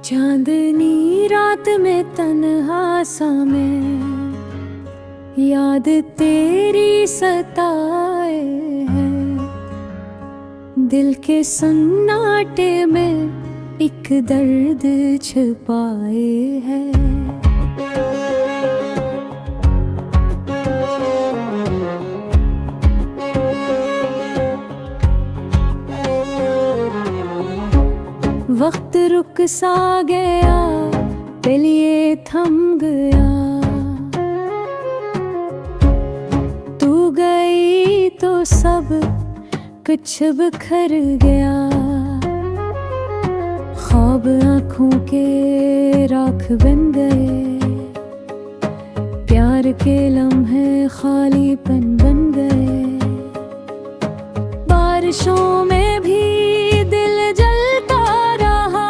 चांदनी रात में तन्हा सा मैं, याद तेरी सताए है। दिल के सन्नाटे में एक दर्द छुपाए है। वक्त रुक सा गया, दिल ये थम गया। तू गई तो सब कुछ बिखर गया। ख्वाब आँखों के राख बन गए, प्यार के लम्हे खालीपन बन गए। बारिशों में भी दिल जलता रहा,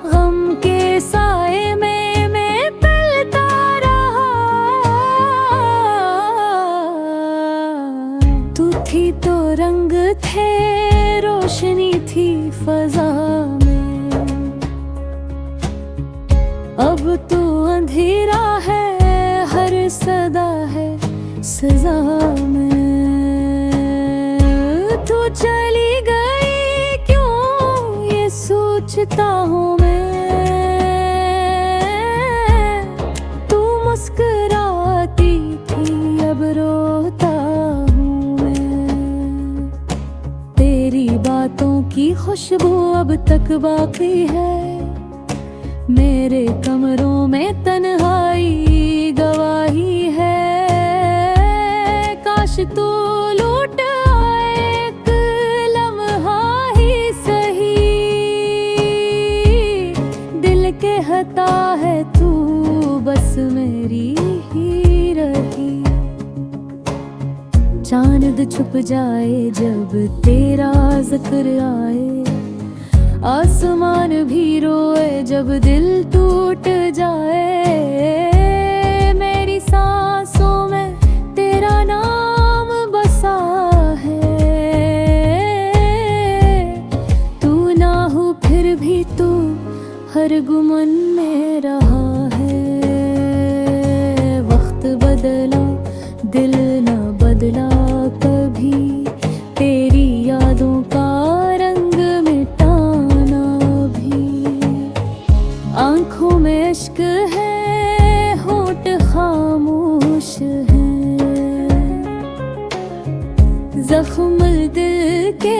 गम के साए में मैं पलता रहा। तू थी तो रंग थे, रोशनी थी फजा में। अब तो अंधेरा है, हर सदा है सजा में। तू चली गई क्यों ये सोचता हूँ मैं। तू मुस्कुराती थी अब रोता हूँ मैं। तेरी बातों की खुशबू अब तक बाकी है। मेरे कमरों में तन्हाई गवाही है। काश तू लौट आए एक लम्हा ही सही। दिल के हता है तू बस मेरी ही रही। चांद छुप जाए जब तेरा जिक्र आए, आसमान भी रोए जब दिल टूट जाए। मेरी सांसों में तेरा नाम बसा है। तू ना हो फिर भी तू हर गुमन में रहा है। वक्त बदला दिल न बदला कभी, तेरी यादों का रंग मिटाना भी। आंखों में इश्क है, होंठ खामोश है। जख्म दिल के